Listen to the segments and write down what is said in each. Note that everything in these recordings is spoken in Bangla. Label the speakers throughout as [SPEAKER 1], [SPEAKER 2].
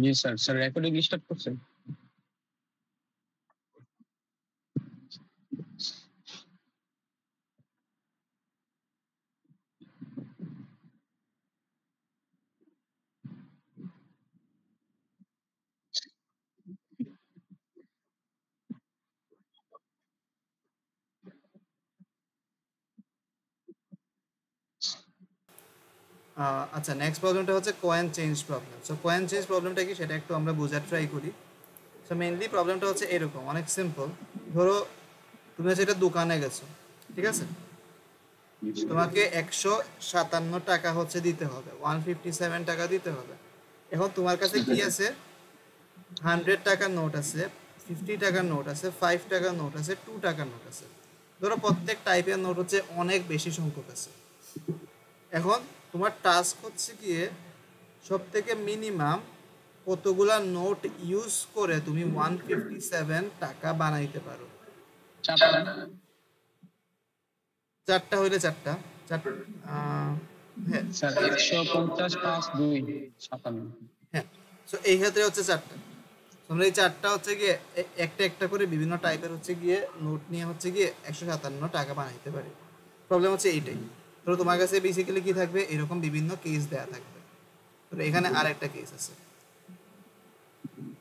[SPEAKER 1] জি স্যার। স্যার রেকর্ডিং স্টার্ট করছেন?
[SPEAKER 2] আচ্ছা, নেক্সট প্রবলেমটা হচ্ছে coin change problem. So coin change প্রবলেমটা কি সেটা একটু আমরা বোঝার ট্রাই করি। সো মেইনলি প্রবলেমটা হচ্ছে এরকম, অনেক সিম্পল। ধরো তুমি হচ্ছে এটা দোকানে গেছো, ঠিক আছে? তোমাকে 157 টাকা হচ্ছে দিতে হবে, 157 টাকা দিতে হবে। এখন তোমার কাছে কি আছে? 100 টাকার নোট আছে, 50 টাকার নোট আছে, 5 টাকার নোট আছে, 2 টাকার নোট আছে। ধরো প্রত্যেক টাইপের নোট হচ্ছে অনেক বেশি সংখ্যক আছে। এখন তোমার টাস্ক হচ্ছে গিয়ে সব থেকে মিনিমাম কতগুলা নোট ইউজ করে তুমি 157 টাকা বানাইতে পারো।
[SPEAKER 1] চারটা।
[SPEAKER 2] চারটা হইলে চারটা হ্যাঁ
[SPEAKER 1] স্যার 150 5 2 57।
[SPEAKER 2] হ্যাঁ। সো এই ক্ষেত্রে হচ্ছে চারটা। তোমরা এই চারটা হচ্ছে গিয়ে একটা একটা করে বিভিন্ন টাইপের হচ্ছে গিয়ে নোট নিয়ে হচ্ছে গিয়ে 157 টাকা বানাইতে পারি। প্রবলেম হচ্ছে এইটাই। তো তোমার কাছে বেসিক্যালি কি থাকবে, এরকম বিভিন্ন কেস দেয়া থাকবে। তো এখানে আর একটা কেস আছে,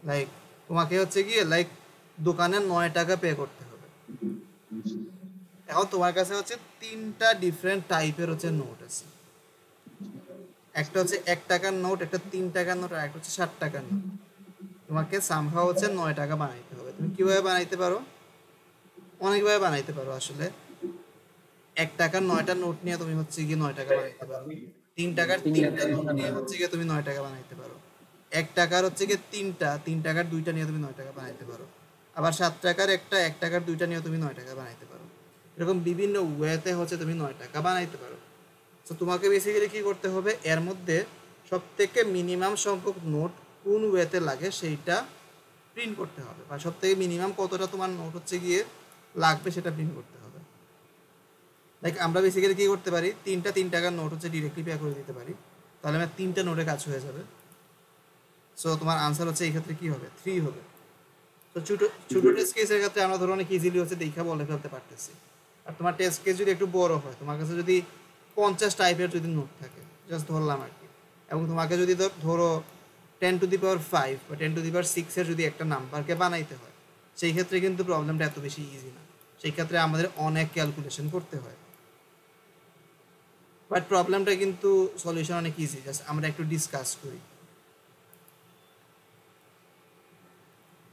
[SPEAKER 2] লাইক তোমাকে হচ্ছে গিয়ে লাইক দোকানে 9 টাকা পে করতে হবে। এখন তোমার কাছে হচ্ছে তিনটা ডিফারেন্ট টাইপের হচ্ছে নোট আছে। একটা হচ্ছে 1 টাকার নোট, একটা 3 টাকার নোট, আর একটা হচ্ছে 60 টাকার নোট। তোমাকে সামহাও হচ্ছে 9 টাকা বানাইতে হবে। তুমি কিভাবে বানাইতে পারো? অনেকভাবে বানাইতে পারো আসলে। 1 টাকার 9টা নোট নিয়ে তুমি হচ্ছে গিয়ে 9 টাকা বানাইতে পারো। 3 টাকার 3টা নোট নিয়ে হচ্ছে গিয়ে তুমি 9 টাকা বানাইতে পারো। 1 টাকার হচ্ছে গিয়ে 3টাকার 2টা নিয়ে তুমি 9 টাকা বানাইতে পারো। আবার 7 টাকার একটা, 1 টাকার 2টা নিয়ে তুমি 9 টাকা বানাইতে পারো। এরকম বিভিন্ন ওয়েতে হচ্ছে তুমি 9 টাকা বানাইতে পারো। তো তোমাকে বেসিক্যালি কি করতে হবে, এর মধ্যে সব থেকে মিনিমাম সংখ্যক নোট কোন ওয়েতে লাগে সেইটা প্রিন্ট করতে হবে, বা সব থেকে মিনিমাম কতটা তোমার নোট হচ্ছে গিয়ে লাগবে সেটা প্রিন্ট করতে হবে। লাইক আমরা বেসিক্যালি কী করতে পারি, 3টাকার নোট হচ্ছে ডিরেক্টলি পে করে দিতে পারি, তাহলে আমার 3টা নোটে কাজ হয়ে যাবে। সো তোমার আনসার হচ্ছে এই ক্ষেত্রে কী হবে, 3 হবে। তো ছোটো ছোটো টেস্ট কেসের ক্ষেত্রে আমরা ধরো অনেক ইজিলি হচ্ছে দেখা বলে ফেলতে পারতেছি। আর তোমার টেস্ট কেস যদি একটু বড় হয়, তোমার কাছে যদি 50 টাইপের যদি নোট থাকে, জাস্ট ধরলাম আর কি, এবং তোমাকে যদি ধরো 10⁵ বা 10⁶ যদি একটা নাম্বারকে বানাইতে হয়, সেই ক্ষেত্রে কিন্তু প্রবলেমটা এত বেশি ইজি না। সেই ক্ষেত্রে আমাদের অনেক ক্যালকুলেশন করতে হয়। বাট প্রবলেমটা কিন্তু সলিউশন অনেক ইজি, জাস্ট আমরা একটু ডিসকাস করি।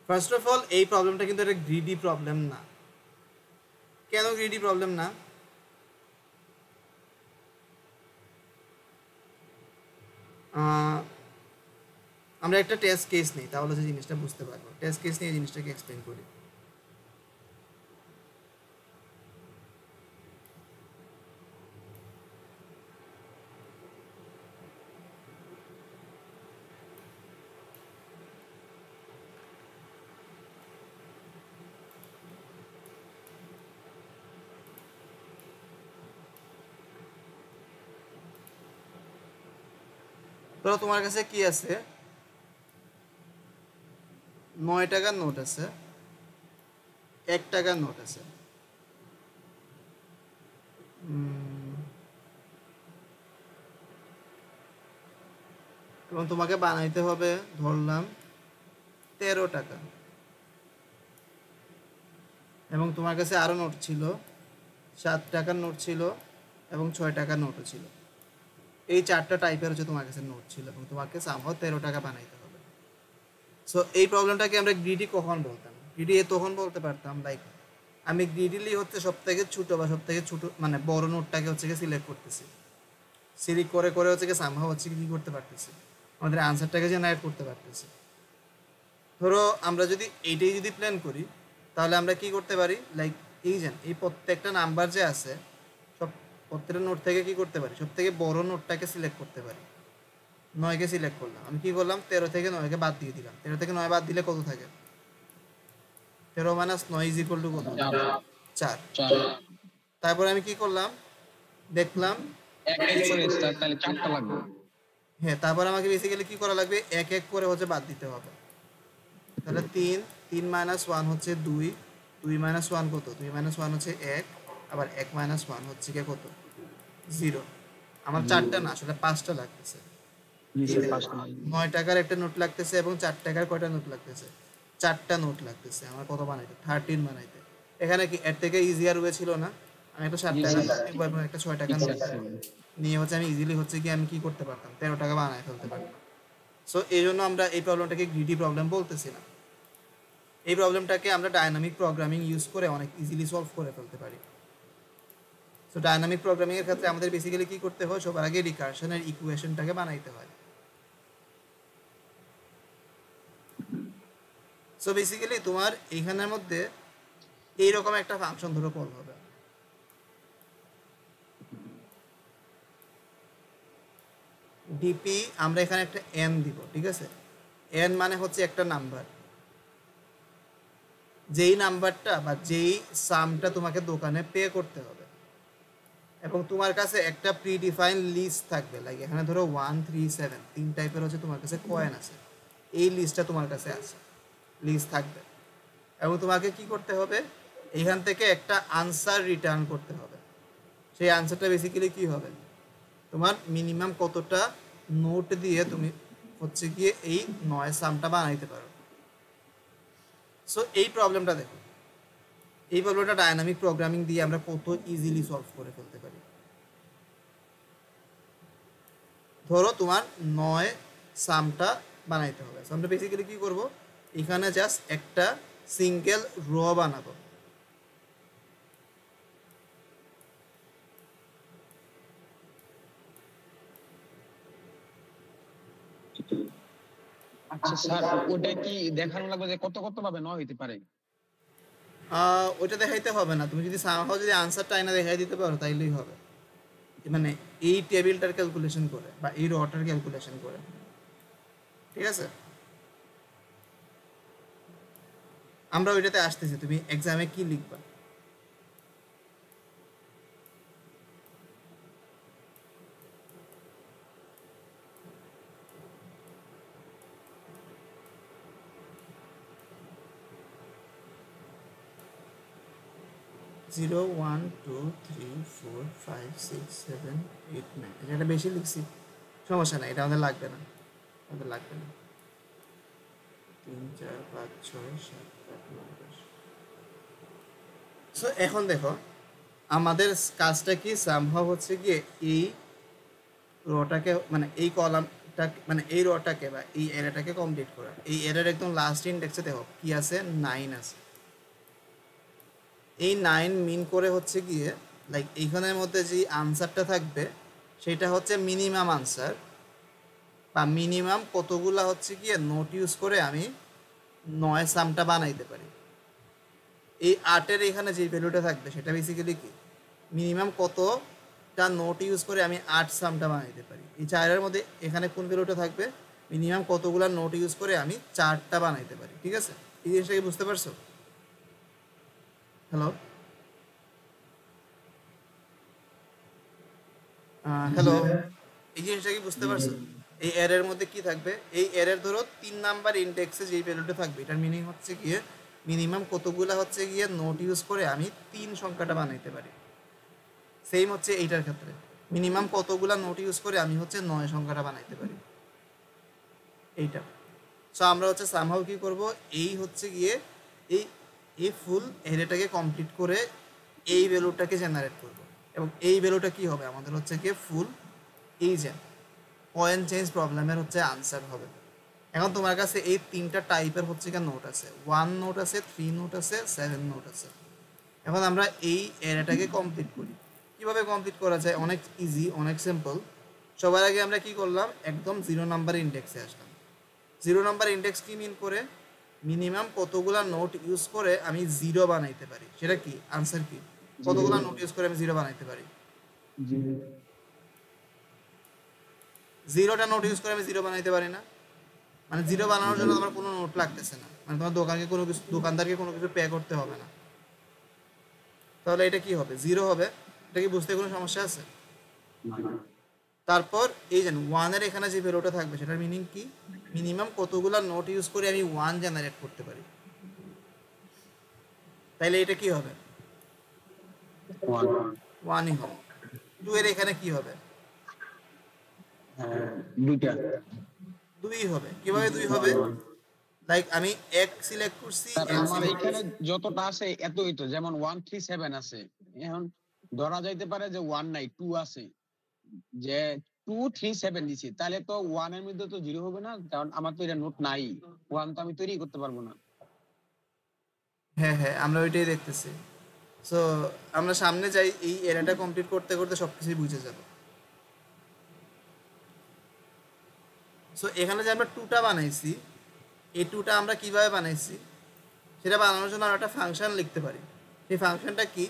[SPEAKER 2] ফার্স্ট অফ অল, এই প্রবলেমটা কিন্তু একটা গ্রিডি প্রবলেম না। কেন গ্রিডি প্রবলেম না? আমরা একটা টেস্ট কেস নিই, তাহলে যে জিনিসটা বুঝতে পারবো। টেস্ট কেস নিয়ে জিনিসটাকে এক্সপ্লেন করি। ধরো তোমার কাছে কি আছে, 9 টাকার নোট আছে, 1 টাকার নোট আছে। এবং তোমাকে বানাইতে হবে ধরলাম 13 টাকা। এবং তোমার কাছে আরও নোট ছিল, 7 টাকার নোট ছিল, এবং 6 টাকার নোটও ছিল। এই চারটা টাইপের হচ্ছে তোমার কাছে নোট ছিল, এবং তোমাকে সামহাও 13 টাকা বানাইতে হবে। সো এই প্রবলেমটাকে আমরা গ্রিডি কখন বলতাম? গ্রিডি তখন বলতে পারতাম লাইক আমি গ্রিডিলি হচ্ছে সব থেকে ছোটো বা সব থেকে ছোটো মানে বড় নোটটাকে হচ্ছে গিয়ে সিলেক্ট করতেছি। সিলেক্ট করে করে হচ্ছে গিয়ে সামহাও হচ্ছে কী করতে পারতেছি, আমাদের আনসারটাকে জেনারেট করতে পারতেছি। ধরো আমরা যদি এইটাই যদি প্ল্যান করি, তাহলে আমরা কি করতে পারি, লাইক এই প্রত্যেকটা নাম্বার যে আছে, সব প্রত্যেকটা নোট থেকে কি করতে পারি, সব থেকে বড় নোটটাকে সিলেক্ট করতে পারি। 9কে সিলেক্ট করলাম, আমি কি করলাম, 13 থেকে 9কে বাদ দিয়ে দিলাম। 13 থেকে 9 বাদ দিলে কত থাকে? 13 মাইনাস 9 ইজ ইকুয়াল টু কত? 4। তারপরে আমি কি করলাম, দেখলাম
[SPEAKER 1] একটাই করে স্যার, তাহলে চারটা লাগবে।
[SPEAKER 2] হ্যাঁ, তারপর আমাকে বেসিক্যালি কি করা লাগবে, এক এক করে হচ্ছে বাদ দিতে হবে। তাহলে 3 3 মাইনাস 1 হচ্ছে 2, 2 মাইনাস 1 কত, 2 মাইনাস 1 হচ্ছে 1, আবার 1 মাইনাস 1 হচ্ছে কি কত, 0। আমার 4টা না, আসলে 5টা লাগতেছে। এই
[SPEAKER 1] নিচে
[SPEAKER 2] দেখো,
[SPEAKER 1] 5 নাই।
[SPEAKER 2] 9 টাকার একটা নোট লাগতেছে এবং 4 টাকার কয়টা নোট লাগতেছে, 4টা নোট লাগতেছে। আমার কত বানাইতে, 13 বানাইতে। এখানে কি এর থেকে ইজিয়ার ওয়ে ছিল না, আমি একটা 7 টাকা নোট নিব এবং একটা 6 টাকা নোট নিয়ে হচ্ছে আমি ইজিলি হচ্ছে কি আমি কি করতে পারতাম, 13 টাকা বানায় ফেলতে পারতাম। সো এই জন্য আমরা এই প্রবলেমটাকে গ্রিডি প্রবলেম বলতেছি না। এই প্রবলেমটাকে আমরা ডায়নামিক প্রোগ্রামিং ইউজ করে অনেক ইজিলি সলভ করে ফেলতে পারি। সো ডায়নামিক প্রোগ্রামিং এর ক্ষেত্রে আমাদের বেসিক্যালি কি করতে হয়, সবার আগে রিকারশনের ইকুয়েশনটাকে বানাইতে হয়। সো বেসিক্যালি তোমার এইখানের মধ্যে এইরকম একটা ফাংশন ধরো কল হবে, ডিপি আমরা এখানে একটা এন দিব, ঠিক আছে। এন মানে হচ্ছে একটা নাম্বার, যেই নাম্বারটা বা যেই সামটা তোমাকে দোকানে পে করতে হবে, এবং তোমার কাছে একটা প্রিডিফাইন লিস্ট থাকবে। লাইক এখানে ধরো 1 3 7 তিন টাইপের হচ্ছে তোমার কাছে কয়েন আছে, এই লিস্টটা তোমার কাছে আছে, লিস্ট থাকবে। এবং তোমাকে কি করতে হবে, এখান থেকে একটা আনসার রিটার্ন করতে হবে। সেই আনসারটা বেসিক্যালি কি হবে, তোমার মিনিমাম কতটা নোট দিয়ে তুমি হচ্ছে গিয়ে এই 9 সামটা বানাইতে পারো। সো এই প্রবলেমটা দেখো, এই প্রবলেমটা ডায়নামিক প্রোগ্রামিং দিয়ে আমরা কত ইজিলি সলভ করে ফেলতে পারি। ধরো তোমার 9 সামটা বানাইতে হবে। সো আমরা বেসিক্যালি কি করব, এখানে জাস্ট একটা সিঙ্গেল র বানাবো।
[SPEAKER 1] আচ্ছা স্যার, ওটা কি দেখানো লাগবে যে কত কত ভাবে নয় হইতে পারে?
[SPEAKER 2] ওইটা দেখাইতে হবে না, তুমি যদি সামহাও যদি আনসারটা আইনা দেখাই দিতে পারো তাইলেই হবে। মানে এই টেবিলটার ক্যালকুলেশন করে বা এই রটার ক্যালকুলেশন করে, ঠিক আছে। আমরা ওইটাতে আসতেছি, তুমি এক্সামে কি লিখবা। জিরো 1 2 3 4 5 6 7 8 9, এটা বেশি লিখছি, সমস্যা নাই, এটা আমাদের লাগবে না, আমাদের লাগবে না। 3 4 5 6 7 8 9 10। সো এখন দেখো আমাদের কাজটা কি, সামহাও হচ্ছে গিয়ে এই রটাকে মানে এই কলামটা মানে এই রটাকে বা এই এরিয়াটাকে কমপ্লিট করা। এই এরিয়ার একদম লাস্ট ইন্ডেক্সে দেখো কি আছে, 9 আছে। এই 9 মিন করে হচ্ছে গিয়ে লাইক এইখানের মধ্যে যে আনসারটা থাকবে সেটা হচ্ছে মিনিমাম আনসার, বা মিনিমাম কতগুলা হচ্ছে গিয়ে নোট ইউজ করে আমি 9 সামটা বানাইতে পারি। এই 8-এর এখানে যে ভ্যালুটা থাকবে সেটা বেসিক্যালি কি, মিনিমাম কতটা নোট ইউজ করে আমি 8 সামটা বানাইতে পারি। এই 4-এর মধ্যে এখানে কোন ভ্যালুটা থাকবে, মিনিমাম কতগুলা নোট ইউজ করে আমি 4টা বানাইতে পারি, ঠিক আছে। এই জিনিসটা কি বুঝতে পারছো? হ্যালো হ্যালো, এই জিনিসটা কি বুঝতে পারছো? এই এরের মধ্যে কি থাকবে, এই এরের ধরো 3 নাম্বার ইন্ডেক্সে যেই ভ্যালুটা থাকবে এটার মিনিং হচ্ছে গিয়ে মিনিমাম কতগুলা হচ্ছে গিয়ে নোট ইউজ করে আমি 3 সংখ্যাটা বানাইতে পারি। সেম হচ্ছে এইটার ক্ষেত্রে, মিনিমাম কতগুলা নোট ইউজ করে আমি হচ্ছে 9 সংখ্যাটা বানাইতে পারি, এইটা। সো আমরা হচ্ছে সামহাউ কি করব, এই হচ্ছে গিয়ে এই এই ফুল এরিয়াটাকে কমপ্লিট করে এই ভ্যালুটাকে জেনারেট করব, এবং এই ভ্যালুটা কি হবে আমাদের হচ্ছে গিয়ে ফুল এই যে পয়েন্ট চেঞ্জ প্রবলেমের হচ্ছে আনসার হবে। এখন তোমার কাছে এই 3টা টাইপের হচ্ছে গিয়ে নোট আছে, 1 নোট আছে, 3 নোট আছে, 7 নোট আছে। এখন আমরা এই এরিয়াটাকে কমপ্লিট করি। কিভাবে কমপ্লিট করা যায়, অনেক ইজি, অনেক সিম্পল। সবার আগে আমরা কি করলাম, একদম 0 নাম্বার ইন্ডেক্সে আসলাম। 0 নাম্বার ইন্ডেক্স কি মিন করে, মিনিমাম কতগুলা নোট ইউজ করে আমি 0 বানাইতে পারি, সেটা কি আনসার কি, কতগুলা নোট ইউজ করে আমি 0 বানাইতে পারি। 0টা নোট ইউজ করে আমি 0 বানাইতে পারি না, মানে 0 বানানোর জন্য তোমার কোনো নোট লাগতেছে না, মানে তোমার দোকানদারকে কোনো কিছু পে করতে হবে না। তাহলে এটা কি হবে, 0 হবে। এটা কি বুঝতে কোনো সমস্যা আছে? তারপর এই যে 1 এর এখানে যে ভ্যালুটা থাকবে সেটার মিনিং কি, মিনিমাম কতগুলা নোট ইউজ করে আমি 1 জেনারেট করতে পারি। তাইলে এটা কি হবে, 1ই হবে। 2 এর এখানে কি হবে,
[SPEAKER 1] 2টা
[SPEAKER 2] 2ই হবে। কিভাবে 2 হবে, লাইক আমি এক সিলেক্ট করছি,
[SPEAKER 1] স্যার
[SPEAKER 2] এক
[SPEAKER 1] আমার
[SPEAKER 2] সিলেক্ট
[SPEAKER 1] এখানে যতটা আছে এতই তো, যেমন 137 আছে, এখন ধরা যাইতে পারে যে 1 নাই 2 আছে, যে 237 দিছি, তাহলে তো 1 এর মধ্যে তো 0 হবে না, কারণ আমার তো এটা নোট নাই, 1 তো আমি তৈরি করতে পারবো না।
[SPEAKER 2] হ্যাঁ হ্যাঁ আমরা ওইটাই দেখতেছি। সো আমরা সামনে যাই, এই এরিয়াটা কমপ্লিট করতে করতে সব কিছুই বুঝে যাব। সো এখানে যে আমরা 2টা বানাইছি, এই 2টা আমরা কিভাবে বানাইছি সেটা বানানোর জন্য আমরা একটা ফাংশন লিখতে পারি। সেই ফাংশনটা কি,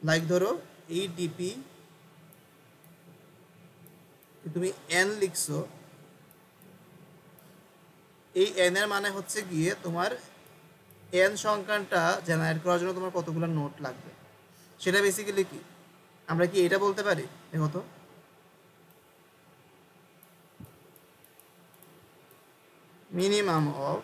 [SPEAKER 2] লাইক ধরো এই ডিপি তুমি এন লিখছো, এই এন এর মানে হচ্ছে গিয়ে তোমার এন সংখ্যাটা জেনারেট করার জন্য তোমার কতগুলো নোট লাগবে, সেটা বেসিক্যালি কি আমরা কি এটা বলতে পারি, দেখো তো minimum of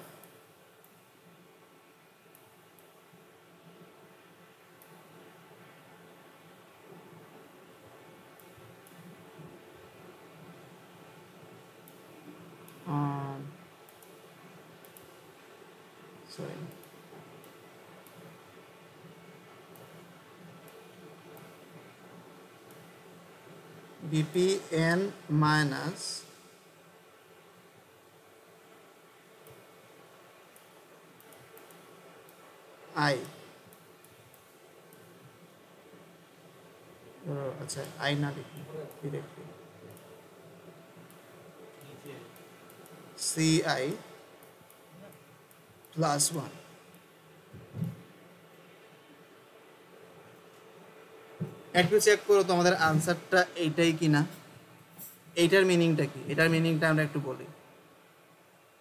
[SPEAKER 2] sorry dpn minus i, আচ্ছা আই না লিখি ডিরেক্টলি ci প্লাস 1। একটু চেক করো তো আমাদের আনসারটা এইটাই কিনা, এইটার মিনিংটা কি, এটার মিনিংটা আমরা একটু বলি।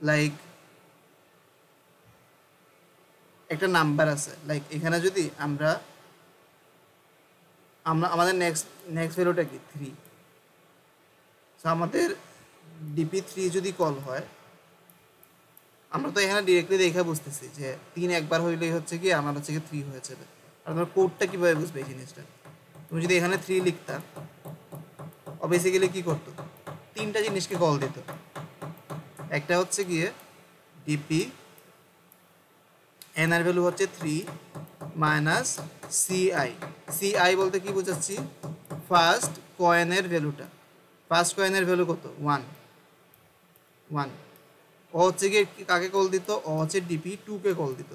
[SPEAKER 2] লাইক একটা নাম্বার আছে, লাইক এখানে যদি আমরা আমাদের নেক্সট ভ্যালুটা কি 3, সো আমাদের dp3 যদি কল হয়, আমরা তো এখানে ডিরেক্টলি দেখে বুঝতেছি যে 3 একবার হইলেই হচ্ছে কি আমার হচ্ছে কি 3 হয়ে যাবে। আর তোমার কোডটা কিভাবে বুঝবে এই জিনিসটা, তুমি যদি এখানে 3 লিখতা, বেসিক্যালি কি করতো, 3টা জিনিসকে কল দিত। একটা হচ্ছে গিয়ে ডিপি এন এর ভ্যালু হচ্ছে 3 মাইনাস সিআই, সিআই বলতে কি বোঝাচ্ছি, ফার্স্ট কয়েনের ভ্যালুটা, ফার্স্ট কয়েনের ভ্যালু কত 1 1। ও হচ্ছে গিয়ে কাকে কল দিত, ও হচ্ছে ডিপি 2 কে কল দিত।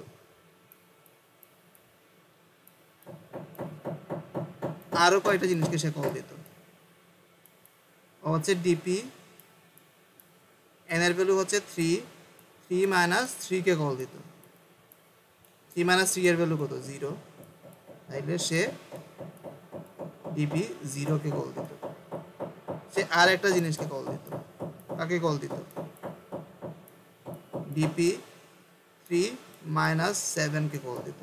[SPEAKER 2] আরো কয়টা জিনিসকে সে কল দিত, ও হচ্ছে ডিপি এন এর ভ্যালু হচ্ছে 3 3 মাইনাস 3 কে কল দিত, 3 মাইনাস 3 এর ভ্যালু কত 0, তাইলে সে ডিপি 0 কে কল দিত। সে আর একটা জিনিসকে কল দিত, কাকে কল দিত, ডিপি 3 মাইনাস 7 কে কল দিত।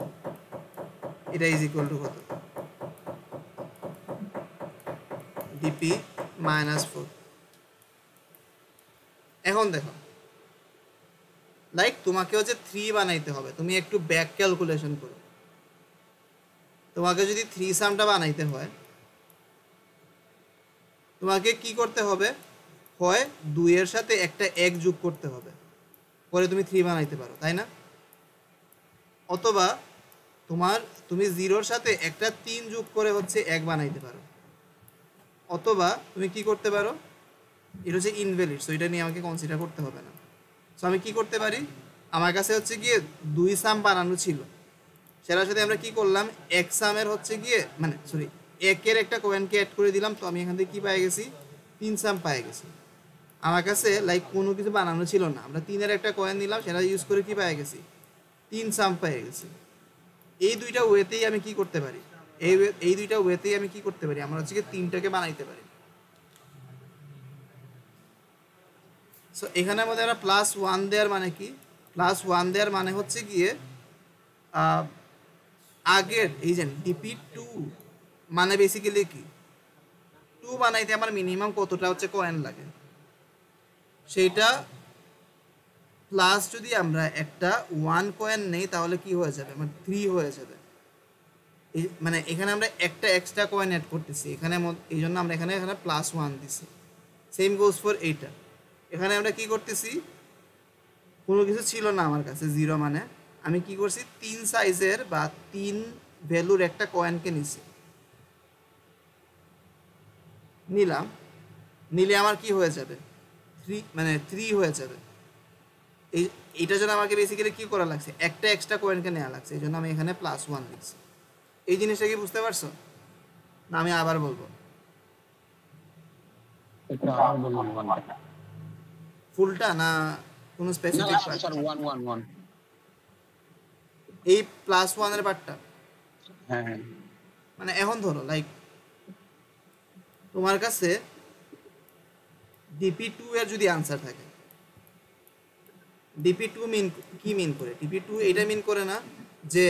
[SPEAKER 2] এটা ইজ ইকুয়াল টু কত, ডিপি মাইনাস 4। এখন দেখো লাইক তোমাকে হচ্ছে 3 বানাইতে হবে, তুমি একটু ব্যাক ক্যালকুলেশন করো। তোমাকে যদি 3 সামটা বানাইতে হয় তোমাকে কি করতে হবে, হয় 2 এর সাথে একটা 1 যোগ করতে হবে, পরে তুমি 3 বানাইতে পারো, তাই না? অথবা তুমি 0 এর সাথে একটা 3 যোগ করে হচ্ছে 1 বানাইতে পারো, অথবা তুমি কি করতে পারো, এটা হচ্ছে ইনভ্যালিড, সো এটা নিয়ে আমাকে কনসিডার করতে হবে না। সো আমি কি করতে পারি, আমার কাছে হচ্ছে গিয়ে 2 সাম বানানো ছিল, সেটার সাথে আমরা কি করলাম, 1 সামের হচ্ছে গিয়ে মানে সরি 1 এর একটা কয়েনকে অ্যাড করে দিলাম, তো আমি এখান থেকে কি পেয়ে গেছি, 3 সাম পেয়ে গেছি। আমার কাছে লাইক কোনো কিছু বানানো ছিল না, আমরা 3 এর একটা কয়েন দিলাম, সেটা ইউজ করে কি পেয়ে গেছি, 3 সাম পেয়ে গেছি। এই দুইটা ওয়েতেই আমি কি করতে পারি, এই দুইটা ওয়েতেই আমি কি করতে পারি, আমরা হচ্ছে গিয়ে 3টাকে বানাইতে পারি। সো এখানে আমাদের আমরা প্লাস 1 দেওয়ার মানে কি, প্লাস 1 দেওয়ার মানে হচ্ছে গিয়ে আগের এই যে ডিপি 2 মানে বেসিক্যালি কি 2 বানাইতে আমার মিনিমাম কতটা হচ্ছে কয়েন লাগে সেইটা প্লাস যদি আমরা একটা 1 কয়েন নেই তাহলে কি হয়ে যাবে আমার 3 হয়ে যাবে মানে এখানে আমরা একটা এক্সট্রা কয়েন অ্যাড করতেছি এখানে এই জন্য আমরা এখানে +1 দিছি সেম গোজ ফর এইটা এখানে আমরা কি করতেছি কোনো কিছু ছিল না আমার কাছে 0 মানে আমি কি করছি 3 সাইজের বা 3 ভ্যালুর একটা কয়েনকে নিছি নিলাম নিলে আমার কি হয়ে যাবে 3 মানে 3 হয়ে যাবে এইটার জন্য আমাকে বেসিক্যালি কি করা লাগছে একটা এক্সট্রা কয়েনকে নেওয়া লাগছে এই জন্য আমি এখানে +1 লিখছি এই জিনিসটা কি বুঝতে পারছো না আমি আবার বলবো
[SPEAKER 1] এটা আর বললাম 1
[SPEAKER 2] ফুলটা না কোনো
[SPEAKER 1] না
[SPEAKER 2] স্পেসিফিক
[SPEAKER 1] স্যার 1
[SPEAKER 2] এই +1 এর পার্টটা
[SPEAKER 1] হ্যাঁ হ্যাঁ
[SPEAKER 2] মানে এখন ধরো লাইক তোমার কাছে DP2 এর যদি আনসার থাকে DP2 মিন কি মিন করে DP2 এটা মিন করে না যে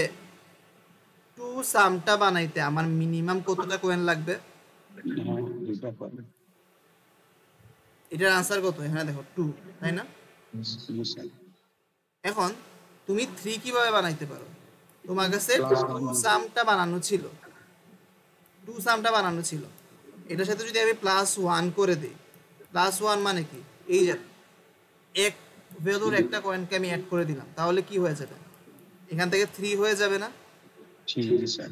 [SPEAKER 2] 2 সামটা বানাইতে আমার মিনিমাম কতটা কয়েন লাগবে
[SPEAKER 1] এটা করে
[SPEAKER 2] এটার আনসার কত এখানে দেখো 2 তাই না এখন তুমি 3 কিভাবে বানাইতে পারো তোমার কাছে 2 সামটা বানানো ছিল 2 সামটা বানানো ছিল এটার সাথে যদি আমি +1 করে দেই +1 মানে কি এই যে এক ভ্যালুর একটা কয়েনকে আমি অ্যাড করে দিলাম তাহলে কি হয়ে যাবে এখান থেকে 3 হয়ে যাবে না
[SPEAKER 1] ঠিক আছে স্যার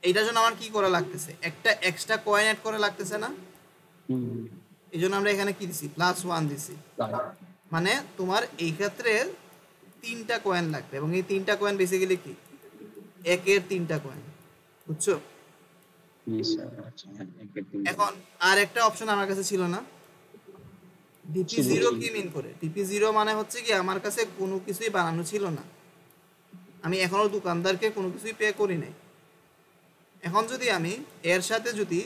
[SPEAKER 2] এইটার জন্য আমার কি করা লাগতেছে একটা এক্সট্রা কয়েন অ্যাড করা লাগতেছে না এই জন্য আমরা এখানে কি দিছি +1 দিছি মানে তোমার এই ক্ষেত্রে 3টা কয়েন লাগবে এবং এই 3টা কয়েন বেসিক্যালি কি একের 3টা কয়েন বুঝছো এখন আর একটা অপশন আমার কাছে ছিল না DP0 কি মিন করে DP0 মানে হচ্ছে কি আমার কাছে কোনো কিছুই বানানো ছিল না আমি এখনো দোকানদারকে কোনো কিছুই পে করি নাই এখন যদি আমি এর সাথে যদি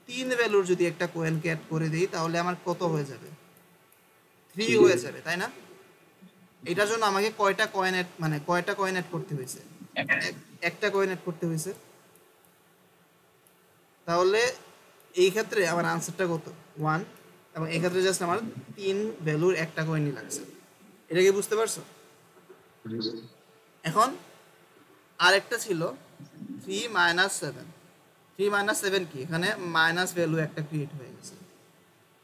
[SPEAKER 2] 3 ভ্যালুর যদি একটা কয়েনকে অ্যাড করে দিই তাহলে আমার কত হয়ে যাবে 3 হয়ে যাবে তাই না এটার জন্য আমাকে কয়টা কয়েন অ্যাড করতে হয়েছে একটা কয়েন অ্যাড করতে হয়েছে তাহলে এই ক্ষেত্রে আমার আনসারটা কত 1 এবং এই ক্ষেত্রে জাস্ট আমার 3 ভ্যালুর একটা কয়েনই লাগছে এটা কি বুঝতে পারছো এখন আরেকটা ছিল 3 - 7 3 - 7 কি এখানে মাইনাস ভ্যালু একটা ক্রিয়েট হয়ে গেছে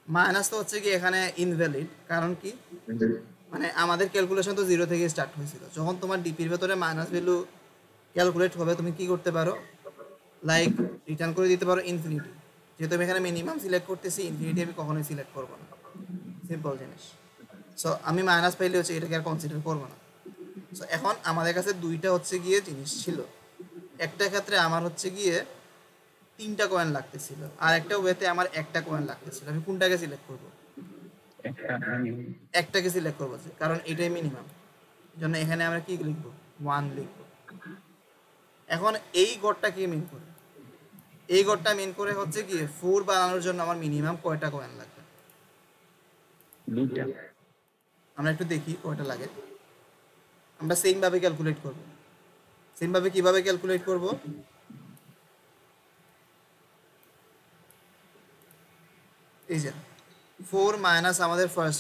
[SPEAKER 2] মাইনাস তো হচ্ছে কি এখানে ইনভ্যালিড কারণ কি মানে আমাদের ক্যালকুলেশন তো 0 থেকে স্টার্ট হয়েছিল যখন তোমার ডিপির ভেতরে মাইনাস ভ্যালু ক্যালকুলেট হবে তুমি কি করতে পারো লাইক রিটার্ন করে দিতে পারো ইনফিনিটি যেহেতু আমি এখানে মিনিমাম সিলেক্ট করতেছি ইনফিনিটি আমি কখনোই সিলেক্ট করবো না সিম্পল জিনিস সো আমি মাইনাস পাইলে হচ্ছে এটাকে আর কনসিডার করবো না সো এখন আমাদের কাছে দুইটা হচ্ছে গিয়ে জিনিস ছিল একটা ক্ষেত্রে আমার হচ্ছে গিয়ে 3টা কয়েন লাগতেছিল আর একটা ওয়েতে আমার একটা কয়েন লাগতেছিল আমি কোনটাকে সিলেক্ট করব একটাকে সিলেক্ট করবো কারণ এটাই মিনিমাম জন্য এখানে আমরা কি লিখবো 1 লিখবো এখন এই গড়টা কি মিন করে এই গড়টা মিন করে হচ্ছে কি 4 বানানোর জন্য আমার মিনিমাম কয়টা কয়েন লাগবে আমরা একটু দেখি কয়টা লাগে আমরা সেম ভাবে ক্যালকুলেট করব সেম ভাবে কিভাবে ক্যালকুলেট করব এই যে 4 মাইনাস আমাদের ফার্স্ট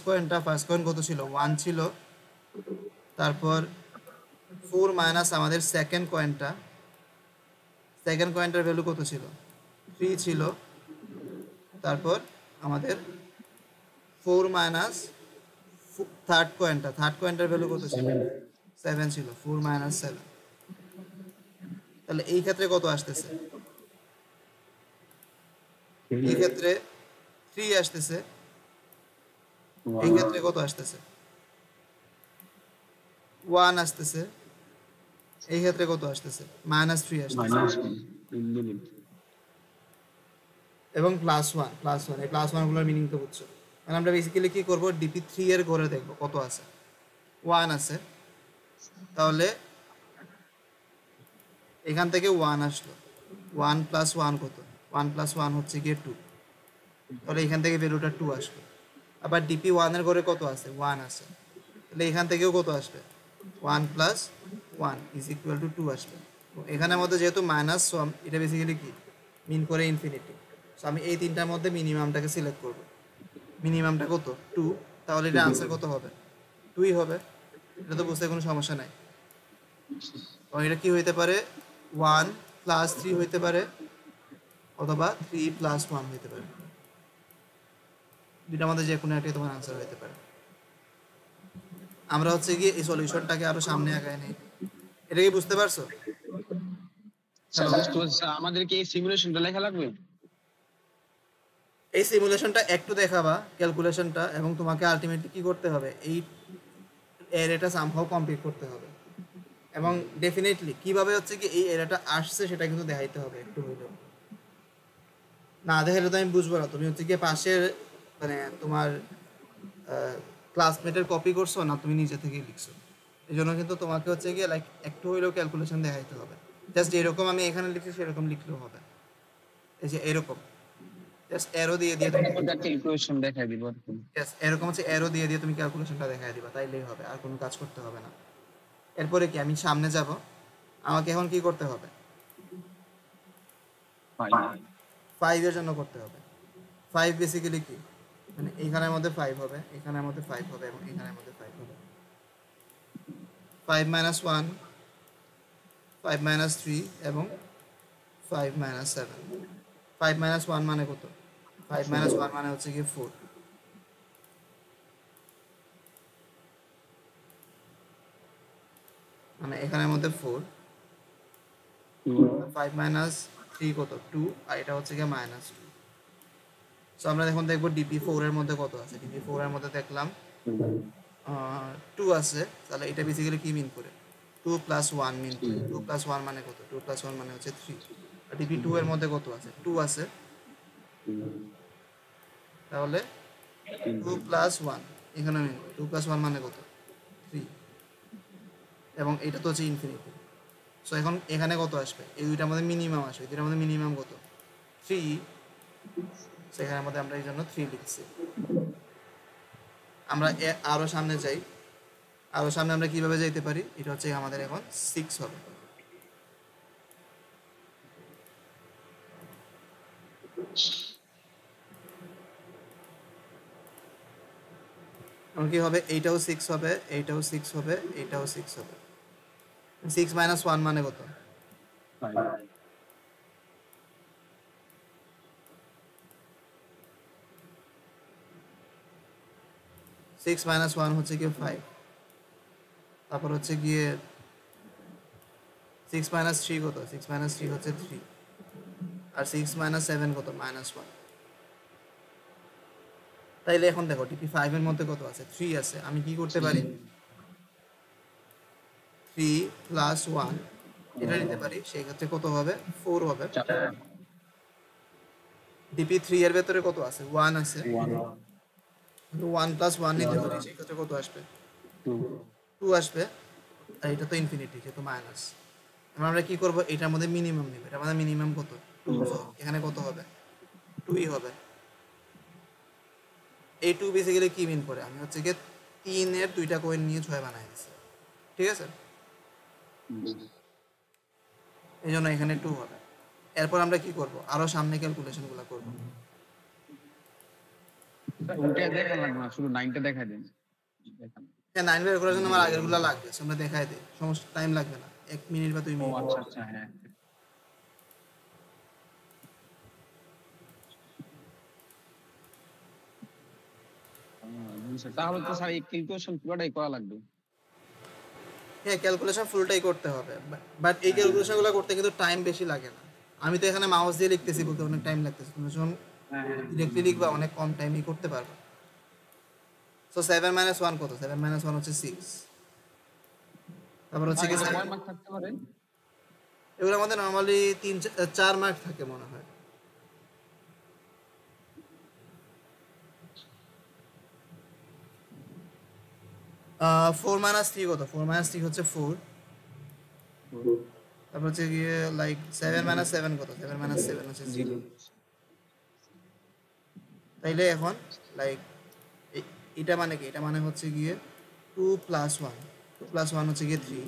[SPEAKER 2] কয়েন কত ছিল 1 ছিল তারপর 4 মাইনাস আমাদের সেকেন্ড কয়েনটার ভ্যালু কত ছিল 3 ছিল তারপর আমাদের 4 মাইনাস থার্ড কয়েনটার ভ্যালু কত ছিল 7 ছিল 4 মাইনাস 7 তাহলে এই ক্ষেত্রে কত আসতেছে এই ক্ষেত্রে 3 আসতেছে এই ক্ষেত্রে কত আসতেছে 1 আসতেছে এই ক্ষেত্রে কত আসতেছে -3 আসতেছে এবং +1 এই +1 গুলোর মিনিং তো বুঝছো মানে আমরা বেসিক্যালি কি করব DP3 এর ঘরে দেখব কত আছে 1 আছে তাহলে এখান থেকে 1 আসলো 1 + 1 কত 1 + 1 হচ্ছে গিয়ে 2 তাহলে এখান থেকে ভ্যালুটা 2 আসবে আবার DP1 এর ঘরে কত আছে 1 আছে তাহলে এখান থেকেও কত আসবে 1 + 1 = 2 আসবে এখানের মধ্যে যেহেতু মাইনাস সাম এটা বেসিক্যালি কি মিন করে ইনফিনিটি সো আমি এই তিনটার মধ্যে মিনিমামটাকে সিলেক্ট করব। মিনিমামটা কত 2, তাহলে এটা আনসার কত হবে 2ই হবে। এটা তো বুঝতে কোনো সমস্যা নাই। এবং এটা কি হইতে পারে 1 প্লাস 3 হইতে পারে অথবা 3 প্লাস 1 হইতে পারে, দুইটার মধ্যে যে কোনো একটাই তোমার আনসার হইতে পারে। আমরা হচ্ছে গিয়ে এই সলিউশনটাকে আরো সামনে আগায় নেই। এটা কি বুঝতে পারছো? হ্যালো,
[SPEAKER 1] বুঝতে পারছি স্যার, আমাদেরকে এই সিমুলেশনটা লেখা লাগবে?
[SPEAKER 2] এই সিমুলেশনটা একটু দেখাবা ক্যালকুলেশনটা, এবং তোমাকে আলটিমেটলি কি করতে হবে এই এরিয়াটা সামহাও কমপ্লিট করতে হবে। এবং ডেফিনেটলি কিভাবে হচ্ছে কি এই এরিয়াটা আসছে সেটা কিন্তু দেখাইতে হবে একটু হইলেও। না দেখাইলে তো আমি বুঝবো না তুমি হচ্ছে গিয়ে পাশের মানে তোমার ক্লাসমেটের কপি করছো না তুমি নিজে থেকেই লিখছো। এই জন্য কিন্তু তোমাকে হচ্ছে গিয়ে লাইক একটু হইলেও ক্যালকুলেশন দেখাইতে হবে। জাস্ট যেরকম আমি এখানে লিখছি সেরকম লিখলেও হবে। এই যে এরকম জাস্ট অ্যারো দিয়ে দিয়ে তুমি
[SPEAKER 1] একটা ক্যালকুলেশন দেখাই দিব আর কি।
[SPEAKER 2] জাস্ট এরকম হচ্ছে অ্যারো দিয়ে দিয়ে তুমি ক্যালকুলেশনটা দেখাই দিবা, তাইলেই হবে, আর কোনো কাজ করতে হবে না। এরপরে কি আমি সামনে যাব, আমাকে এখন কি করতে হবে
[SPEAKER 1] ভাই
[SPEAKER 2] 5 এর জন্য করতে হবে। 5 বেসিক্যালি কি মানে এইখানের মধ্যে 5 হবে, এখানের মধ্যে 5 হবে এবং এখানের মধ্যে 5 হবে। 5 মাইনাস 1, 5 মাইনাস 3 এবং 5 মাইনাস 7। 5 মাইনাস 1 মানে কত? 5 মাইনাস 1 মানে হচ্ছে কি 4। মানে এখানের মধ্যে 4। 5 মাইনাস 3 কত 2, আর এটা হচ্ছে কি মাইনাস 2। সো আমরা এখন দেখবো ডিপি 4 এর মধ্যে কত আছে। ডিপি 4 এর মধ্যে দেখলাম 2 আছে, তাহলে এটা বেসিক্যালি কি মিন করে 2 প্লাস 1 মিন করে। 2 প্লাস 1 মানে কত? 2 প্লাস 1 মানে হচ্ছে 3। আর ডিপি 2 এর মধ্যে কত আছে? 2 আছে, তাহলে 2 প্লাস 1 এখানে মিন করে। 2 প্লাস 1 মানে কত? 3। এবং এটা তো হচ্ছে ইনফিনিটি। সো এখন এখানে কত আসবে? এই দুইটার মধ্যে মিনিমাম আসবে। দুইটার মধ্যে মিনিমাম কত? 3। সেখানের মধ্যে আমরা এই জন্য 3 লিখছি। আমরা আরো সামনে যাই। আরো সামনে আমরা কিভাবে যাইতে পারি? এটা হচ্ছে আমাদের এখন 6 হবে। এখন কি হবে? এইটাও 6 হবে, এইটাও 6 হবে, এইটাও 6 হবে। 6 মাইনাস 1 মানে কত? 6 মাইনাস 1 হচ্ছে গিয়ে 5। তারপর হচ্ছে গিয়ে 6 মাইনাস 3 কত? 6 মাইনাস 3 হচ্ছে 3। আর 6 মাইনাস 7 কত? মাইনাস 1। তাইলে এখন দেখো টিপি 5 এর মধ্যে কত আছে? 3 আছে। আমি কি করতে পারি? 3 প্লাস 1 এটা নিতে পারি, সেই ক্ষেত্রে কত হবে? 4 হবে। ডিপি 3 এর ভেতরে কত আছে? 1 আছে। 1 প্লাস 1 নিতে পারি, সেই ক্ষেত্রে কত আসবে? 2 আসবে। আর এটা তো ইনফিনিটি, যেহেতু মাইনাস। এবার আমরা কি করব? এটার মধ্যে মিনিমাম নিব। এটার মধ্যে মিনিমাম কত? 2। এখানে কত হবে? 2ই হবে। এই 2 বেসিক্যালি কি মিন করে? আমি হচ্ছে গিয়ে 3 এর দুইটা কয়েন নিয়ে 6 বানাই দিচ্ছি। ঠিক আছে? এই জন্য এখানে 2 হবে। এরপর আমরা কি করব? আরো সামনে ক্যালকুলেশনগুলো করব।
[SPEAKER 1] ওটা দেখা লাগবে না, শুধু 9টা দেখাই দেন।
[SPEAKER 2] হ্যাঁ, 9 বের করার জন্য আমার আগেরগুলো লাগবে। সো আমরা দেখাই দিই, সমস্যা, টাইম লাগবে না, 1 মিনিট বা 2
[SPEAKER 1] ও
[SPEAKER 2] মিনিট।
[SPEAKER 1] আচ্ছা আচ্ছা, হ্যাঁ। বুঝছি। তাহলে তো স্যার এই ক্যালকুলেশন পুরোটাই করা লাগবে।
[SPEAKER 2] হ্যাঁ, ক্যালকুলেশন ফুলটাই করতে হবে, বাট এই ক্যালকুলেশনগুলো করতে কিন্তু টাইম বেশি লাগে না। আমি তো এখানে মাউস দিয়ে লিখতেছি বলতে অনেক টাইম লাগতেছে, তুমি যখন
[SPEAKER 1] হ্যাঁ,
[SPEAKER 2] ডিরেক্টলি লিখবা অনেক কম টাইমেই করতে পারবা। সো 7 মাইনাস 1 কত? 7 মাইনাস 1 হচ্ছে 6। তারপর হচ্ছে কি
[SPEAKER 1] এটা কয় মার্ক থাকতে পারে?
[SPEAKER 2] এগুলোর মধ্যে নর্মালি 4 মার্ক থাকে মনে হয়। 4 মাইনাস 3 কত? 4 মাইনাস 3 হচ্ছে 4। তারপর হচ্ছে গিয়ে লাইক 7 মাইনাস 7 কত? 7 মাইনাস 7 হচ্ছে 0। তাইলে এখন লাইক এটা মানে কি? এটা মানে হচ্ছে গিয়ে 2 প্লাস 1। 2 প্লাস 1 হচ্ছে গিয়ে 3।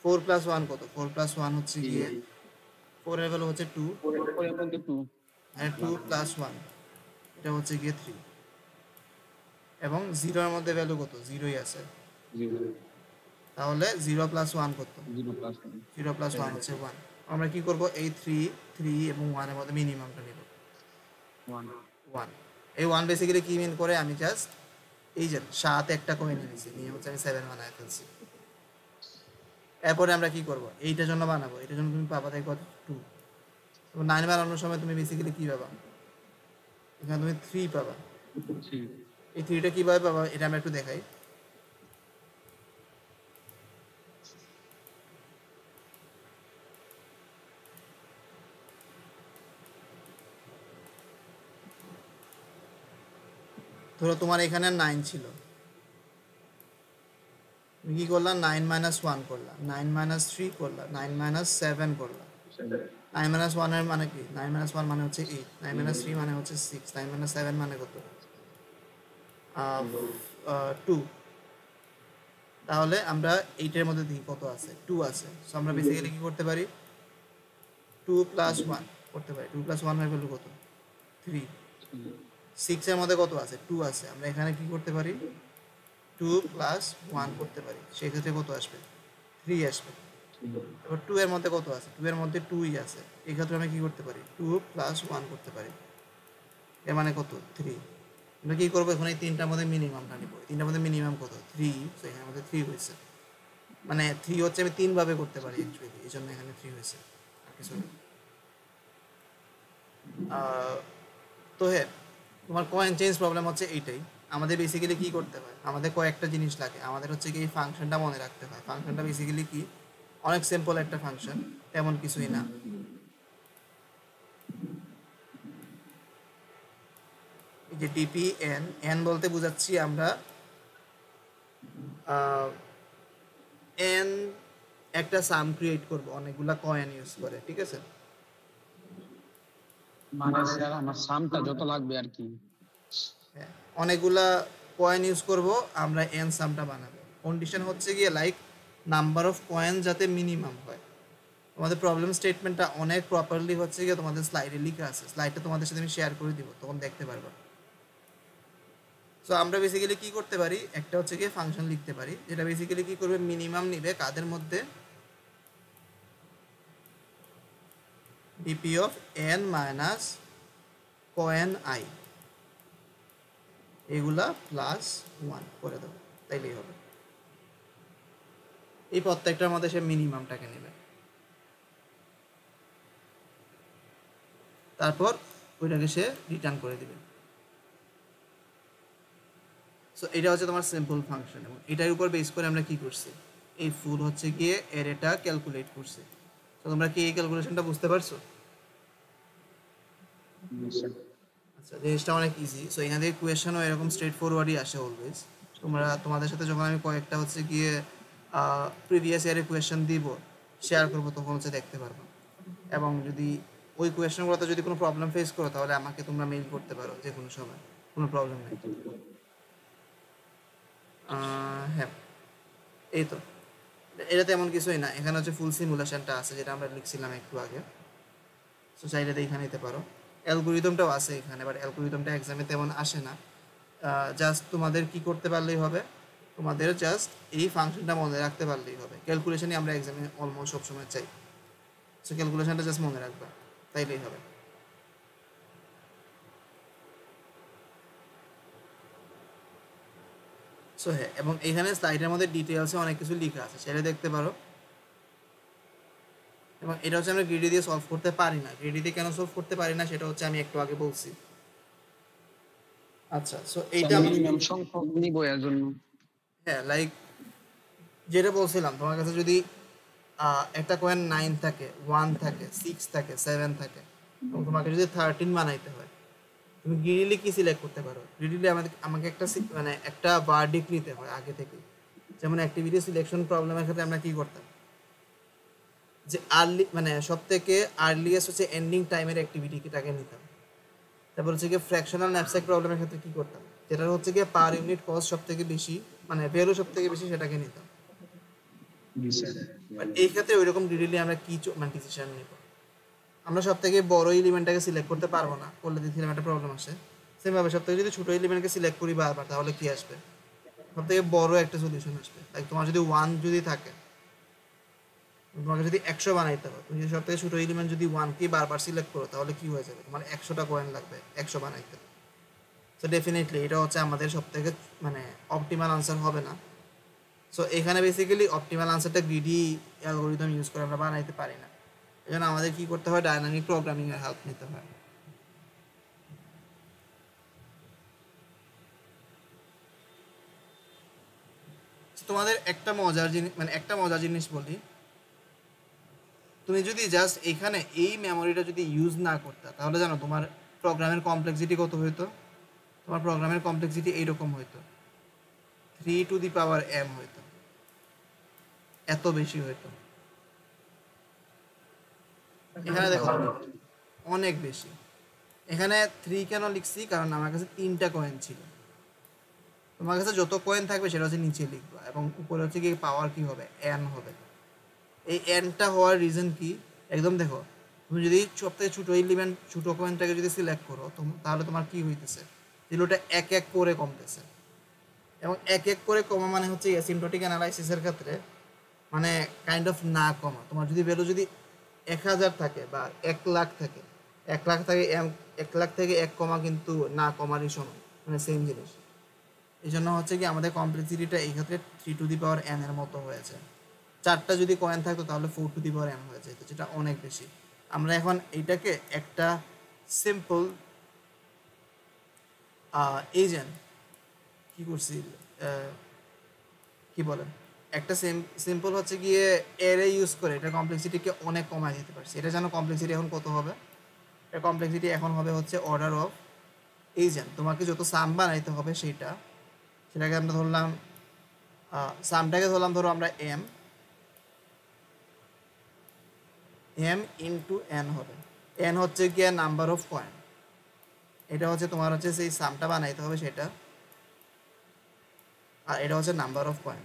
[SPEAKER 2] 4 প্লাস 1 কত? 4 প্লাস 1 হচ্ছে গিয়ে 4 এর ভ্যালু হচ্ছে 2।
[SPEAKER 1] তারপরে এর মধ্যে 2
[SPEAKER 2] আর 2 প্লাস 1 এটা হচ্ছে গিয়ে 3 এবং 0 এর মধ্যে ভ্যালু কত 0ই আছে
[SPEAKER 1] 0
[SPEAKER 2] তাহলে 0 প্লাস 1 কত
[SPEAKER 1] 0 প্লাস
[SPEAKER 2] 0 প্লাস 1 হচ্ছে 1 আমরা কি করব এই 3 এবং 1 এর মধ্যে মিনিমামটা নিব
[SPEAKER 1] 1
[SPEAKER 2] 1 এই 1 বেসিক্যালি কি মিন করে আমি জাস্ট এই যে 7 একটা কমে নিয়েছি নিয়ে হচ্ছে আমি 7 বানায় ফেলছি এরপরে আমরা কি করব এইটার জন্য বানাবো এটার জন্য তুমি পাবা তাই কত 2 এবং 9 বানানোর সময় তুমি বেসিক্যালি কি পাবা এখানে তুমি 3 পাবা
[SPEAKER 1] 3
[SPEAKER 2] এই 3টা কিভাবে পাবা এটা আমরা একটু দেখাই ধরো তোমার এখানে 9 ছিল তুমি কি করলা 9 মাইনাস 1 করলা 9 মাইনাস 3 করলা 9 মাইনাস 7 করলা 9 মাইনাস 1 এর মানে কি 9 মাইনাস 1 মানে হচ্ছে 8 9 মাইনাস 3 মানে হচ্ছে 6 9 মাইনাস 7 মানে কত 2 তাহলে আমরা 8 এর মধ্যে দেখি কত আছে 2 আছে সো আমরা বেসিক্যালি কি করতে পারি 2 প্লাস 1 করতে পারি 2 প্লাস 1 এর ভ্যালু কত 3 6 এর মধ্যে কত আছে 2 আছে আমরা এখানে কি করতে পারি 2 প্লাস 1 করতে পারি সেই ক্ষেত্রে কত আসবে 3 আসবে এবার 2 এর মধ্যে কত আছে 2 এর মধ্যে 2ই আছে এই ক্ষেত্রে আমরা কি করতে পারি 2 প্লাস 1 করতে পারি এর মানে কত 3 আমরা কি করবো এখন এই তিনটার মধ্যে মিনিমামটা নিব তিনটার মধ্যে মিনিমাম কত 3 সো এখানে মধ্যে 3 হয়েছে মানে 3 হচ্ছে আমি 3 ভাবে করতে পারি অ্যাকচুয়ালি এই জন্য এখানে 3 হয়েছে আর কিছু না তো হ্যাঁ তোমার কয়েন চেঞ্জ প্রবলেম হচ্ছে এইটাই আমাদের বেসিক্যালি কি করতে হয় আমাদের কয়েকটা জিনিস লাগে আমাদের হচ্ছে কি এই ফাংশনটা মনে রাখতে হয় ফাংশনটা বেসিক্যালি কি অনেক সিম্পল একটা ফাংশন তেমন কিছুই না এই যে ডিপি এন এন বলতে বোঝাচ্ছি আমরা এন একটা সাম ক্রিয়েট করব অনেকগুলা কয়েন ইউজ করে ঠিক আছে
[SPEAKER 1] মানে স্যার আমার সামটা যত লাগবে আর কি
[SPEAKER 2] হ্যাঁ, অনেকগুলা কয়েন ইউজ করব আমরা এন সামটা বানাবো কন্ডিশন হচ্ছে গিয়ে লাইক নাম্বার অফ কয়েন যাতে মিনিমাম হয় তোমাদের প্রবলেম স্টেটমেন্টটা অনেক প্রপারলি হচ্ছে গিয়ে তোমাদের স্লাইডে লেখা আছে স্লাইডটা তোমাদের সাথে আমি শেয়ার করে দিব তখন দেখতে পারবা সো আমরা বেসিক্যালি কি করতে পারি একটা হচ্ছে গিয়ে ফাংশন লিখতে পারি যেটা বেসিক্যালি কি করবে মিনিমাম নিবে কাদের মধ্যে DP of N minus coin I এগুলা প্লাস 1 করে দেবো তাইলেই হবে এই প্রত্যেকটার মধ্যে সে মিনিমামটাকে নেবে তারপর ওইটাকে সে রিটার্ন করে দিবে সো এটা হচ্ছে তোমার সিম্পল ফাংশন এবং এটার উপর বেস করে আমরা কি করছি এই ফুল হচ্ছে গিয়ে অ্যারেটা ক্যালকুলেট করছি তো তোমরা কি এই ক্যালকুলেশনটা বুঝতে পারছো আচ্ছা জিনিসটা অনেক ইজি সো এখান থেকে কোয়েশনও এরকম স্ট্রেট ফরওয়ার্ডই আসে অলওয়েজ তোমাদের সাথে যখন আমি কয়েকটা হচ্ছে গিয়ে প্রিভিয়াস ইয়ারের কোয়েশন দিব শেয়ার করবো তখন হচ্ছে দেখতে পারবো এবং যদি ওই কোয়েশনগুলোতে যদি কোনো প্রবলেম ফেস করো তাহলে আমাকে তোমরা মেইল করতে পারো যে কোনো সময় কোনো প্রবলেম নেই হ্যাঁ এই তো এটা তেমন কিছুই না এখানে হচ্ছে ফুল সিমুলেশনটা আছে যেটা আমরা লিখছিলাম একটু আগে সো চাইলে দেখে নিতে পারো অ্যালগোরিদমটাও আছে এখানে বাট অ্যালগোরিদমটা এক্সামে তেমন আসে না জাস্ট তোমাদের কি করতে পারলেই হবে তোমাদের জাস্ট এই ফাংশনটা মনে রাখতে পারলেই হবে ক্যালকুলেশনই আমরা এক্সামে অলমোস্ট সবসময় চাই সো ক্যালকুলেশনটা জাস্ট মনে রাখবা তাইলেই হবে সো হ্যাঁ এবং এখানে স্লাইডের মধ্যে ডিটেলসে অনেক কিছু লেখা আছে সেটা দেখতে পারো এবং এটা হচ্ছে আমরা গ্রিডি দিয়ে সলভ করতে পারি না গ্রিডি দিয়ে কেন সলভ করতে পারি না সেটা হচ্ছে আমি একটু আগে বলছি আচ্ছা সো এইটা
[SPEAKER 1] মিনিমাম সংখ্যক নিব এর জন্য
[SPEAKER 2] হ্যাঁ লাইক যেটা বলছিলাম তোমার কাছে যদি একটা কয়েন 9 থাকে 1 থাকে 6 থাকে 7 থাকে এবং তোমাকে যদি 13 বানাইতে হয় তুমি গ্রিডলি কি সিলেক্ট করতে পারো গ্রিডলি আমাকে একটা মানে একটা ভার্ডিক্ট নিতে হয় আগে থেকে যেমন অ্যাক্টিভিটি সিলেকশন প্রবলেমের ক্ষেত্রে আমরা কি করতাম যে আর্লি মানে সব থেকে আর্লিয়েস্ট হচ্ছে এন্ডিং টাইমের অ্যাক্টিভিটিটাকে নিতাম তারপর হচ্ছে গিয়ে ফ্র্যাকশনাল ন্যাপস্যাক প্রবলেমের ক্ষেত্রে কি করতাম যেটা হচ্ছে গিয়ে পার ইউনিট কস্ট সব থেকে বেশি মানে ভ্যালু সব থেকে বেশি সেটাকে নিতাম এই ক্ষেত্রে ওইরকম ডিটেইলি আমরা কি মানে ডিসিশন নেব আমরা সব থেকে বড় এলিমেন্টটাকে সিলেক্ট করতে পারবো না, করলে দেখছিলাম একটা প্রবলেম আসে। সেমভাবে সব থেকে যদি ছোট এলিমেন্টকে সিলেক্ট করি বারবার, তাহলে কি আসবে? সব থেকে বড় একটা সলিউশন আসবে। লাইক তোমার যদি 1 যদি থাকে, তোমাকে যদি 100 বানাইতে হবে, তুমি যদি সব থেকে ছোট এলিমেন্ট যদি 1 কে বারবার সিলেক্ট করো, তাহলে কি হয়ে যাবে? তোমার 100টা কয়েন লাগবে 100 বানাইতে। সো ডেফিনেটলি এটা হচ্ছে আমাদের সব থেকে মানে অপটিমাল আনসার হবে না। সো এখানে বেসিক্যালি অপটিমাল আনসারটা গ্রিডি অ্যালগরিদম ইউজ করে আমরা বানাইতে পারি না। এই জন্য আমাদের কি করতে হয়? ডাইনামিক প্রোগ্রামিং এর হেল্প নিতে হয়। তোমাদের একটা মজার জিনিস, মানে একটা মজার জিনিস বলি, তুমি যদি জাস্ট এখানে এই মেমোরিটা যদি ইউজ না করতে, তাহলে জানো তোমার প্রোগ্রামের কমপ্লেক্সিটি কত হইতো? তোমার প্রোগ্রামের কমপ্লেক্সিটি এইরকম হইতো, 3 টু দি পাওয়ার m হইতো, এত বেশি হইতো। এখানে দেখো অনেক বেশি। এখানে 3 কেন লিখছি? কারণ আমার কাছে 3টা কয়েন ছিল। তোমার কাছে যত কয়েন থাকবে সেটা হচ্ছে নিচে লিখবা, এবং উপরে হচ্ছে কি পাওয়ার কি হবে? n হবে। এই nটা হওয়ার রিজন কি? একদম দেখো, তুমি যদি সব থেকে ছোটো এলিমেন্ট ছোটো কয়েনটাকে যদি সিলেক্ট করো, তাহলে তোমার কি হইতেছে? জিরোটা এক এক করে কমতেছে, এবং এক এক করে কমা মানে হচ্ছে অ্যাসিম্পটোটিক অ্যানালাইসিসের ক্ষেত্রে মানে কাইন্ড অফ না কমা। তোমার যদি ভ্যালু যদি 1000 থাকে বা 1,00,000 থাকে, 1,00,000 থেকে 1,00,000 থেকে 1 কমা কিন্তু না কমারই সমান, মানে সেম জিনিস। এই জন্য হচ্ছে কি আমাদের কমপ্লেক্সিটিটা এই ক্ষেত্রে 3 টু দি পাওয়ার n এর মতো হয়েছে। 4টা যদি কয়েন থাকতো তাহলে 4 টু দি পাওয়ার m হয়ে যেত, যেটা অনেক বেশি। আমরা এখন এইটাকে একটা সিম্পল এজেন্ট কি করছি, কি বলেন, একটা সিম্পল হচ্ছে গিয়ে এরে ইউজ করে এটা কমপ্লেক্সিটিকে অনেক কমায় দিতে পারছি। এটা যেন কমপ্লেক্সিটি এখন কত হবে? এর কমপ্লেক্সিটি এখন হবে হচ্ছে অর্ডার অফ এজেন্ট। তোমাকে যত সাম বানাইতে হবে সেটাকে আমরা ধরলাম, সামটাকে ধরলাম ধরো আমরা m ইন্টু n হবে। n হচ্ছে গিয়ে নাম্বার অফ কয়েন, এটা হচ্ছে তোমার হচ্ছে সেই সামটা বানাইতে হবে সেটা, আর এটা হচ্ছে নাম্বার অফ কয়েন।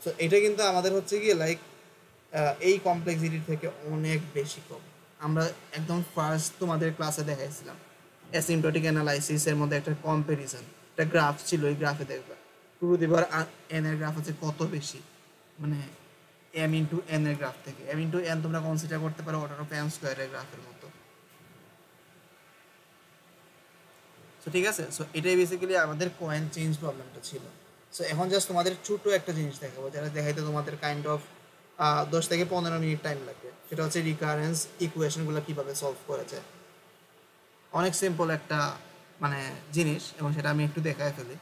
[SPEAKER 2] সো এটা কিন্তু আমাদের হচ্ছে গিয়ে লাইক এই কমপ্লেক্সিটি থেকে অনেক বেশি কম। আমরা একদম ফার্স্ট তোমাদের ক্লাসে দেখাইছিলাম অ্যাসিম্পটোটিক অ্যানালাইসিসের মধ্যে একটা কম্প্যারিজন, একটা গ্রাফ ছিল, ওই গ্রাফে দেখবা two to the power n এর গ্রাফ হচ্ছে কত বেশি, মানে m ইন্টু n এর গ্রাফ থেকে। m ইন্টু n তোমরা কনসিডার করতে পারো অর্ডার অফ m স্কোয়ারের গ্রাফের মতো। সো ঠিক আছে, সো এটাই বেসিক্যালি আমাদের কয়েন চেঞ্জ প্রবলেমটা ছিল। সো এখন জাস্ট তোমাদের ছোট একটা জিনিস দেখাবো, যারা দেখাইতে তোমাদের কাইন্ড অফ 10 থেকে 15 মিনিট টাইম লাগবে। সেটা হচ্ছে রিকারেন্স ইকুয়েশনগুলো কীভাবে সলভ করা যায়। অনেক সিম্পল একটা মানে জিনিস, এবং সেটা আমি একটু দেখায় ফেলি।